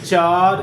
4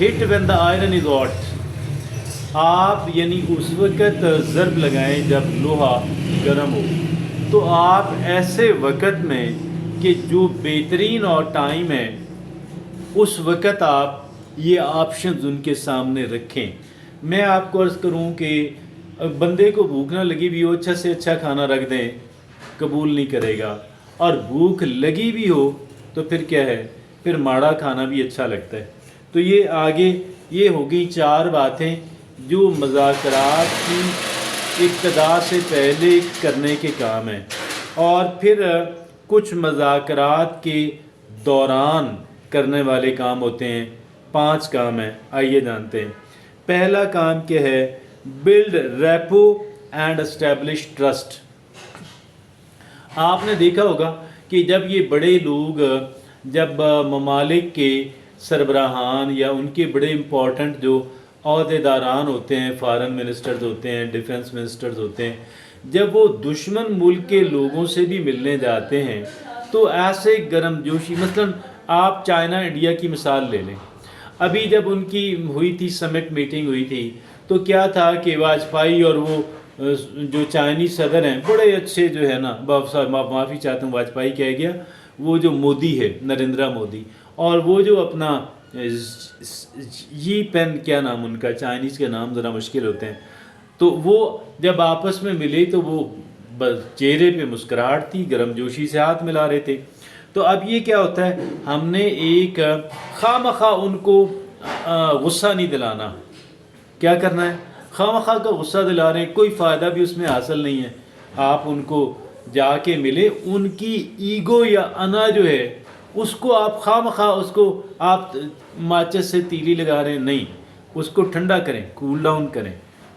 hit when the iron is hot. آپ یعنی اس وقت ضرب لگائیں جب لوہا گرم ہو. تو آپ ایسے وقت میں کہ جو بہترین اور ٹائم ہے اس وقت آپ یہ آپشنز ان کے سامنے رکھیں. میں آپ کو عرض کروں کہ بندے کو بھوک نہ لگی بھی ہو اچھا سے اچھا کھانا رکھ دیں قبول نہیں کرے گا, اور بھوک لگی بھی ہو تو پھر کیا ہے, پھر ماڑا کھانا بھی اچھا لگتا ہے. تو یہ آگے یہ ہوگی 4 باتیں جو مذاکرات کی ابتدا سے پہلے کرنے کے کام ہیں, اور پھر کچھ مذاکرات کے دوران کرنے والے کام ہوتے ہیں. 5 کام ہیں, آئیے جانتے ہیں. پہلا کام کیا ہے؟ Build rapport and establish trust. آپ نے دیکھا ہوگا کہ جب یہ بڑے لوگ جب ممالک کے سربراہان یا ان کے بڑے امپورٹنٹ جو عہدے داران ہوتے ہیں, فارن منسٹرز ہوتے ہیں, ڈیفنس منسٹرز ہوتے ہیں, جب وہ دشمن ملک کے لوگوں سے بھی ملنے جاتے ہیں تو ایسے گرم جوشی, مثلا آپ چائنا انڈیا کی مثال لے لیں. ابھی جب ان کی ہوئی تھی سمٹ میٹنگ ہوئی تھی تو کیا تھا کہ واجپئی اور وہ جو چائنیز صدر ہیں بڑے اچھے جو ہے نا, معافی چاہتا ہوں واجپئی کہہ گیا, وہ جو مودی ہے نریندرا مودی, اور وہ جو اپنا پین کیا نام ان کا, چائنیز کے نام ذرا مشکل ہوتے ہیں, تو وہ جب آپس میں ملے تو وہ چہرے پہ مسکراہٹ تھی, گرم جوشی سے ہاتھ ملا رہے تھے. تو اب یہ کیا ہوتا ہے, ہم نے ایک خواہ مخواہ ان کو غصہ نہیں دلانا. کیا کرنا ہے؟ خواہ مخواہ کا غصہ دلا رہے ہیں, کوئی فائدہ بھی اس میں حاصل نہیں ہے. آپ ان کو جا کے ملے, ان کی ایگو یا انا جو ہے اس کو آپ خواہ مخواہ اس کو آپ ماچس سے تیلی لگا رہے ہیں, نہیں, اس کو ٹھنڈا کریں, کول ڈاؤن کریں.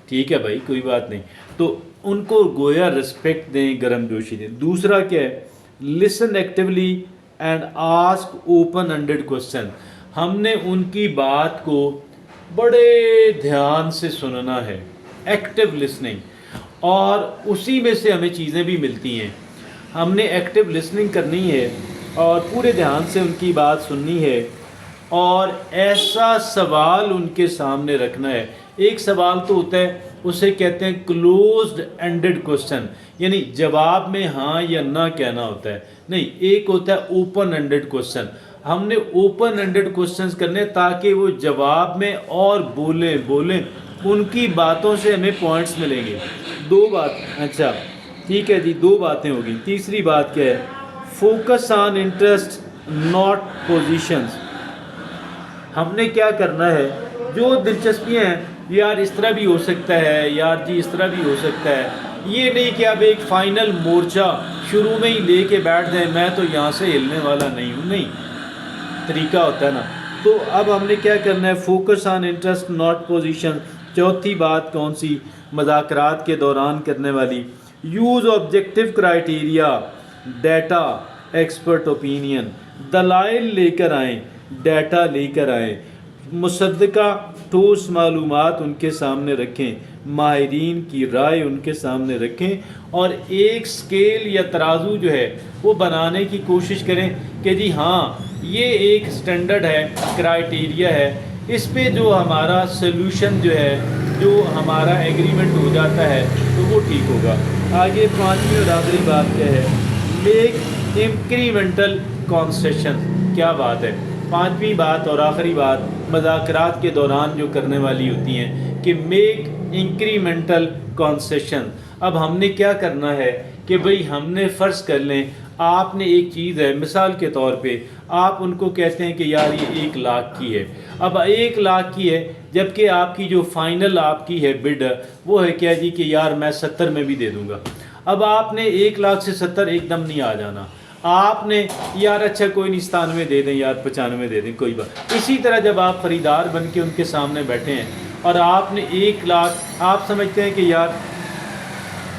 ٹھیک ہے بھائی, کوئی بات نہیں. تو ان کو گویا رسپیکٹ دیں, گرم جوشی دیں. دوسرا کیا ہے؟ Listen actually and ask open ended question. ہم نے ان کی بات کو بڑے دھیان سے سننا ہے, ایکٹیو لسننگ, اور اسی میں سے ہمیں چیزیں بھی ملتی ہیں. ہم نے ایکٹیو لسننگ کرنی ہے اور پورے دھیان سے ان کی بات سننی ہے, اور ایسا سوال ان کے سامنے رکھنا ہے. ایک سوال تو ہوتا ہے اسے کہتے ہیں کلوزڈ اینڈڈ کوسچن, یعنی جواب میں ہاں یا نہ کہنا ہوتا ہے, نہیں, ایک ہوتا ہے اوپن اینڈڈ کوسچن. ہم نے اوپن اینڈڈ کوسچنز کرنے تاکہ وہ جواب میں اور بولیں, ان کی باتوں سے ہمیں پوائنٹس ملیں گے. 2 بات, اچھا ٹھیک ہے جی, 2 باتیں ہوگی. تیسری بات کیا ہے؟ Focus on interest not positions. ہم نے کیا کرنا ہے؟ جو دلچسپیاں ہیں, یار اس طرح بھی ہو سکتا ہے, یار جی اس طرح بھی ہو سکتا ہے, یہ نہیں کہ اب ایک فائنل مورچہ شروع میں ہی لے کے بیٹھ جائیں, میں تو یہاں سے ہلنے والا نہیں ہوں, نہیں, طریقہ ہوتا ہے نا. تو اب ہم نے کیا کرنا ہے؟ Focus on interest not position. چوتھی بات کون سی مذاکرات کے دوران کرنے والی؟ Use objective criteria, data, expert opinion. دلائل لے کر آئیں, ڈیٹا لے کر آئیں, مصدقہ ٹھوس معلومات ان کے سامنے رکھیں, ماہرین کی رائے ان کے سامنے رکھیں, اور ایک سکیل یا ترازو جو ہے وہ بنانے کی کوشش کریں کہ جی ہاں یہ ایک سٹینڈرڈ ہے, کرائیٹیریا ہے, اس پہ جو ہمارا سلوشن جو ہے, جو ہمارا ایگریمنٹ ہو جاتا ہے تو وہ ٹھیک ہوگا. آگے 5ویں اور آخری بات کیا ہے؟ Make incremental concession. کیا بات ہے؟ 5ویں بات اور آخری بات مذاکرات کے دوران جو کرنے والی ہوتی ہیں کہ میک انکریمنٹل کنسیشن. اب ہم نے کیا کرنا ہے کہ بھئی ہم نے فرض کر لیں آپ نے ایک چیز ہے, مثال کے طور پہ آپ ان کو کہتے ہیں کہ یار یہ 1 لاکھ کی ہے. اب 1 لاکھ کی ہے, جبکہ آپ کی جو فائنل آپ کی ہے بڈ وہ ہے کیا جی کہ یار میں 70 میں بھی دے دوں گا. اب آپ نے 1 لاکھ سے 70 ایک دم نہیں آ جانا, آپ نے یار اچھا کوئی نہیں 97 دے دیں, یار 95 دے دیں, کوئی بات. اسی طرح جب آپ خریدار بن کے ان کے سامنے بیٹھے ہیں اور آپ نے 1 لاکھ, آپ سمجھتے ہیں کہ یار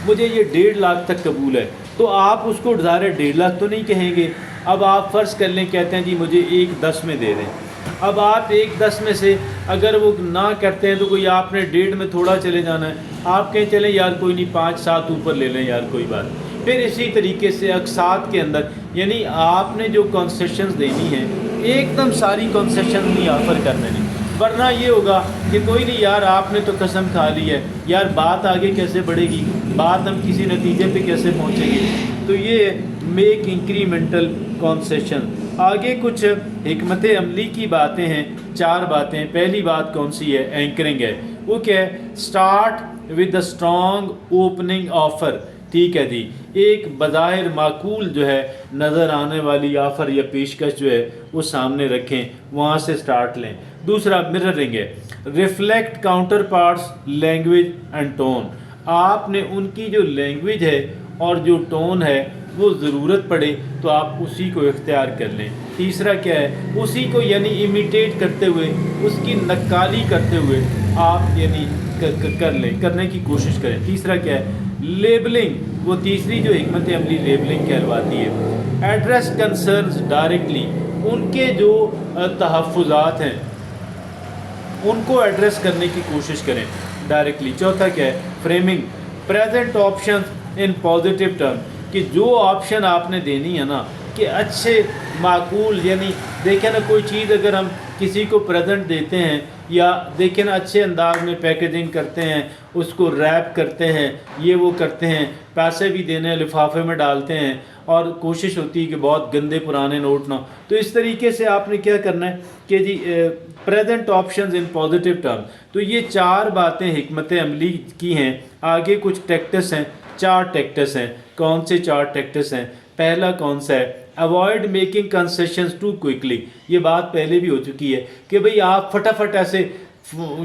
مجھے یہ 1.5 لاکھ تک قبول ہے, تو آپ اس کو ظاہر 1.5 لاکھ تو نہیں کہیں گے. اب آپ فرض کر لیں کہتے ہیں جی مجھے 1.10 میں دے دیں. اب آپ 1.10 میں سے اگر وہ نہ کرتے ہیں تو کوئی آپ نے 1.5 میں تھوڑا چلے جانا ہے, آپ کہیں چلیں یار کوئی نہیں 5-7 اوپر لے لیں یار کوئی بات. پھر اسی طریقے سے اقساط کے اندر یعنی آپ نے جو کنسیشنز دینی ہیں ایک دم ساری کنسیشن نہیں آفر کرنے نہیں, ورنہ یہ ہوگا کہ کوئی نہیں یار آپ نے تو قسم کھا لی ہے یار، بات آگے کیسے بڑھے گی، بات ہم کسی نتیجے پہ کیسے پہنچیں گے. تو یہ میک انکریمنٹل کنسیشن. آگے کچھ حکمت عملی کی باتیں ہیں، 4 باتیں. پہلی بات کون سی ہے؟ اینکرنگ ہے. وہ کیا ہے؟ Start with the strong opening offer. ٹھیک ہے جی، ایک بظاہر معقول جو ہے نظر آنے والی آفر یا پیشکش جو ہے وہ سامنے رکھیں، وہاں سے سٹارٹ لیں. دوسرا مررنگ ہے. Reflect counter parts language and tone. آپ نے ان کی جو لینگویج ہے اور جو ٹون ہے وہ ضرورت پڑے تو آپ اسی کو اختیار کر لیں. تیسرا کیا ہے؟ اسی کو یعنی امیٹیٹ کرتے ہوئے، اس کی نقالی کرتے ہوئے آپ یعنی کر لیں، کرنے کی کوشش کریں. تیسرا کیا ہے؟ لیبلنگ. وہ تیسری جو حکمت عملی لیبلنگ کہلواتی ہے. Address concerns directly. ان کے جو تحفظات ہیں ان کو ایڈریس کرنے کی کوشش کریں ڈائریکٹلی. چوتھا کیا ہے؟ Framing. Present options in positive term. کہ جو آپشن آپ نے دینی ہے نا کہ اچھے معقول، یعنی دیکھیں نا کوئی چیز اگر ہم کسی کو پریزنٹ دیتے ہیں یا دیکھیں نا اچھے انداز میں پیکیجنگ کرتے ہیں، اس کو ریپ کرتے ہیں، یہ وہ کرتے ہیں، پیسے بھی دینے ہیں، لفافے میں ڈالتے ہیں اور کوشش ہوتی ہے کہ بہت گندے پرانے نوٹ نہ ہو. تو اس طریقے سے آپ نے کیا کرنا ہے کہ جی present options in positive term. تو یہ 4 باتیں حکمت عملی کی ہیں. آگے کچھ ٹیکٹس ہیں، 4 ٹیکٹس ہیں. کون سے 4 ٹیکٹس ہیں؟ پہلا کون سا ہے؟ Avoid making concessions too quickly. یہ بات پہلے بھی ہو چکی ہے کہ بھئی آپ فٹافٹ ایسے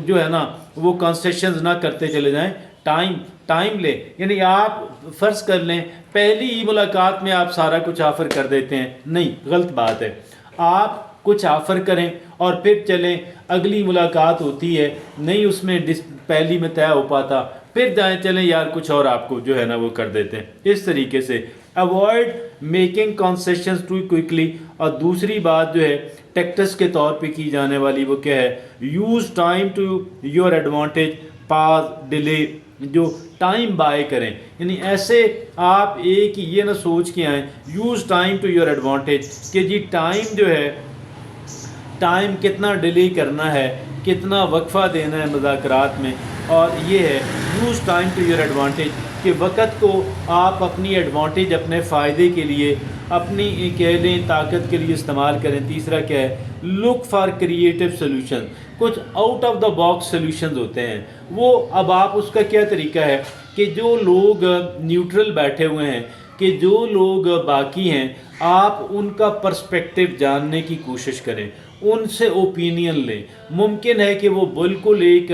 جو ہے نا وہ کنسیشنز نہ کرتے چلے جائیں. ٹائم لیں. یعنی آپ فرض کر لیں پہلی ہی ملاقات میں آپ سارا کچھ آفر کر دیتے ہیں، نہیں، غلط بات ہے. آپ کچھ آفر کریں اور پھر چلیں، اگلی ملاقات ہوتی ہے نہیں اس میں پہلی میں طے ہو پاتا، پھر جائیں چلیں یار کچھ اور آپ کو جو ہے نا وہ کر دیتے ہیں. اس طریقے سے avoid making concessions too quickly. اور دوسری بات جو ہے ٹیکٹس کے طور پہ کی جانے والی وہ کیا ہے؟ Use time to your advantage. Pause, delay. جو ٹائم بائی کریں، یعنی ایسے آپ ایک یہ نہ سوچ کے آئیں use time to your advantage کہ جی ٹائم جو ہے، ٹائم کتنا ڈیلے کرنا ہے، کتنا وقفہ دینا ہے مذاکرات میں. اور یہ ہے use time to your advantage کہ وقت کو آپ اپنی ایڈوانٹیج، اپنے فائدے کے لیے، اپنی کہہ لیں طاقت کے لیے استعمال کریں. تیسرا کیا ہے؟ Look for creative solution. کچھ out of the box solutions ہوتے ہیں. وہ اب آپ اس کا کیا طریقہ ہے کہ جو لوگ نیوٹرل بیٹھے ہوئے ہیں، کہ جو لوگ باقی ہیں، آپ ان کا پرسپیکٹیو جاننے کی کوشش کریں، ان سے اوپینین لیں. ممکن ہے کہ وہ بالکل ایک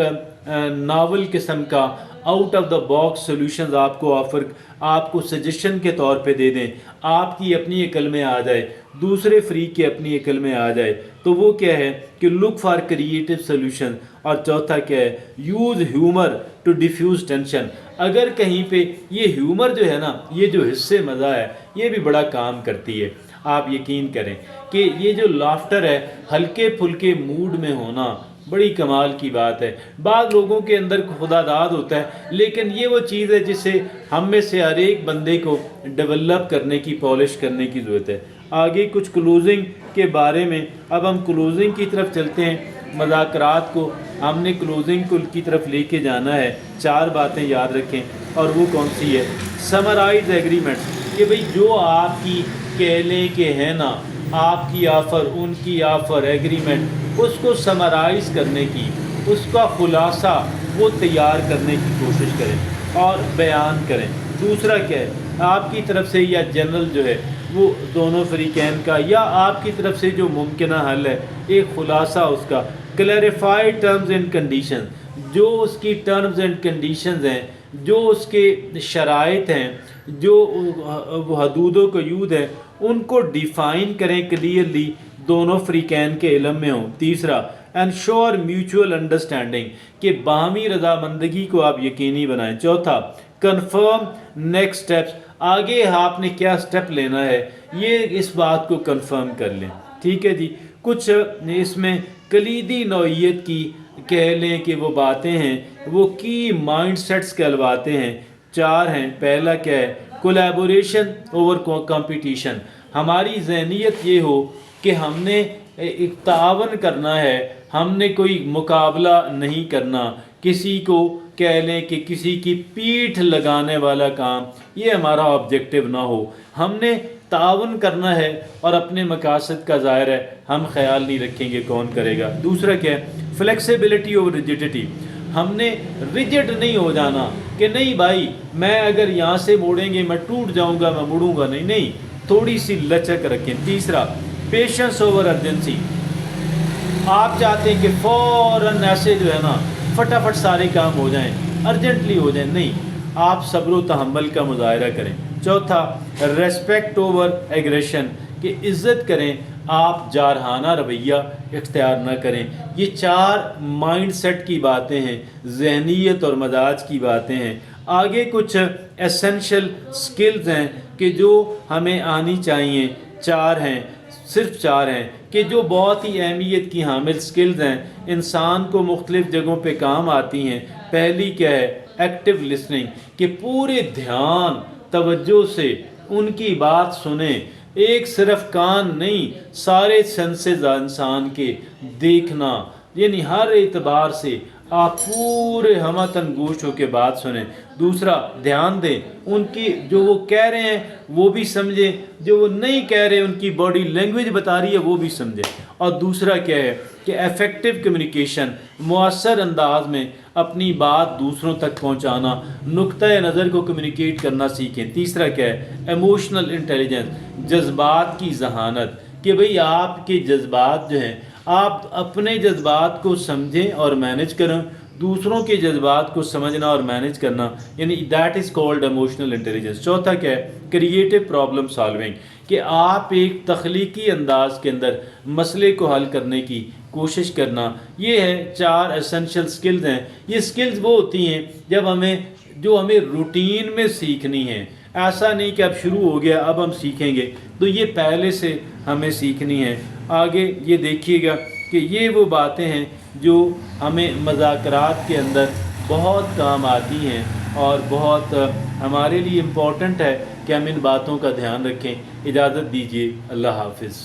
ناول قسم کا out of the box solutions آپ کو سجیشن کے طور پہ دے دیں، آپ کی اپنی عقل میں آ جائے، دوسرے فریق کی اپنی عقل میں آ جائے. تو وہ کیا ہے کہ لک فار کریٹیو سولوشن. اور چوتھا کیا ہے؟ Use humour to diffuse tension. اگر کہیں پہ یہ ہیومر جو ہے نا، یہ جو حصے مزہ ہے، یہ بھی بڑا کام کرتی ہے. آپ یقین کریں کہ یہ جو لافٹر ہے، ہلکے پھلکے موڈ میں ہونا، بڑی کمال کی بات ہے. بعض لوگوں کے اندر خدا داد ہوتا ہے، لیکن یہ وہ چیز ہے جسے ہم میں سے ہر ایک بندے کو ڈیولپ کرنے کی، پالش کرنے کی ضرورت ہے. آگے کچھ کلوزنگ کے بارے میں. اب ہم کلوزنگ کی طرف چلتے ہیں. مذاکرات کو ہم نے کلوزنگ کی طرف لے کے جانا ہے. 4 باتیں یاد رکھیں، اور وہ کون سی ہے؟ Summarise agreement. کہ بھئی جو آپ کی کہہ لیں کہ ہے نا آپ کی آفر، ان کی آفر، ایگریمنٹ، اس کو سمرائز کرنے کی، اس کا خلاصہ وہ تیار کرنے کی کوشش کریں اور بیان کریں. دوسرا کیا ہے؟ آپ کی طرف سے یا جنرل جو ہے وہ دونوں فریقین کا، یا آپ کی طرف سے جو ممکنہ حل ہے، ایک خلاصہ اس کا. Clarify terms and condition. جو اس کی ٹرمز اینڈ کنڈیشنز ہیں، جو اس کے شرائط ہیں، جو حدود و قیود ہیں، ان کو ڈیفائن کریں کلیئرلی، دونوں فریقین کے علم میں ہوں. تیسرا انشور میوچول انڈرسٹینڈنگ. کہ باہمی رضامندگی کو آپ یقینی بنائیں. چوتھا کنفرم نیکسٹ سٹیپس. آگے آپ نے کیا سٹیپ لینا ہے، یہ اس بات کو کنفرم کر لیں. ٹھیک ہے جی. کچھ اس میں کلیدی نوعیت کی کہہ لیں کہ وہ باتیں ہیں، وہ کی مائنڈ سیٹس کہلواتے ہیں. 4 ہیں. پہلا کیا ہے؟ Collaboration over competition. ہماری ذہنیت یہ ہو کہ ہم نے ایک تعاون کرنا ہے، ہم نے کوئی مقابلہ نہیں کرنا، کسی کو کہہ لیں کہ کسی کی پیٹھ لگانے والا کام یہ ہمارا آبجیکٹو نہ ہو، ہم نے تعاون کرنا ہے اور اپنے مقاصد کا ظاہر ہے ہم خیال نہیں رکھیں گے کون کرے گا۔ دوسرا کیا ہے؟ فلیکسیبلٹی اور ریجڈیٹی، ہم نے ریجڈ نہیں ہو جانا کہ نہیں بھائی میں اگر یہاں سے موڑیں گے میں ٹوٹ جاؤں گا، میں مڑوں گا نہیں، تھوڑی سی لچک رکھیں۔ تیسرا پیشنس اوور ارجنسی، آپ چاہتے ہیں کہ فوراً ایسے جو ہے نا فٹافٹ سارے کام ہو جائیں، ارجنٹلی ہو جائیں، نہیں، آپ صبر و تحمل کا مظاہرہ کریں۔ چوتھا ریسپیکٹ اوور ایگریشن، کہ عزت کریں، آپ جارحانہ رویہ اختیار نہ کریں۔ یہ 4 مائنڈ سیٹ کی باتیں ہیں، ذہنیت اور مزاج کی باتیں ہیں۔ آگے کچھ ایسنشل سکلز ہیں کہ جو ہمیں آنی چاہیے، 4 ہیں، صرف 4 ہیں کہ جو بہت ہی اہمیت کی حامل سکلز ہیں، انسان کو مختلف جگہوں پہ کام آتی ہیں۔ پہلی کیا ہے؟ ایکٹیو لسننگ، کہ پورے دھیان توجہ سے ان کی بات سنیں، ایک صرف کان نہیں، سارے سینسز انسان کے دیکھنا، یعنی ہر اعتبار سے آپ پورے ہمہ گوش ہو کے بات سنیں۔ دوسرا دھیان دیں، ان کی جو وہ کہہ رہے ہیں وہ بھی سمجھیں، جو وہ نہیں کہہ رہے ان کی باڈی لینگویج بتا رہی ہے وہ بھی سمجھیں۔ اور دوسرا کیا ہے کہ ایفیکٹو کمیونیکیشن، مؤثر انداز میں اپنی بات دوسروں تک پہنچانا، نقطۂ نظر کو کمیونیکیٹ کرنا سیکھیں۔ تیسرا کیا ہے؟ ایموشنل انٹیلیجنس، جذبات کی ذہانت، کہ بھئی آپ کے جذبات جو ہیں آپ اپنے جذبات کو سمجھیں اور مینج کریں، دوسروں کے جذبات کو سمجھنا اور مینج کرنا، یعنی that is called emotional intelligence. چوتھا کیا ہے؟ کریٹو پرابلم سالونگ، کہ آپ ایک تخلیقی انداز کے اندر مسئلے کو حل کرنے کی کوشش کرنا۔ یہ ہے 4 ایسنشل سکلز ہیں۔ یہ سکلز وہ ہوتی ہیں جو ہمیں روٹین میں سیکھنی ہیں، ایسا نہیں کہ اب شروع ہو گیا اب ہم سیکھیں گے، تو یہ پہلے سے ہمیں سیکھنی ہے۔ آگے یہ دیکھیے گا کہ یہ وہ باتیں ہیں جو ہمیں مذاکرات کے اندر بہت کام آتی ہیں اور بہت ہمارے لیے امپورٹنٹ ہے کہ ہم ان باتوں کا دھیان رکھیں۔ اجازت دیجیے، اللہ حافظ۔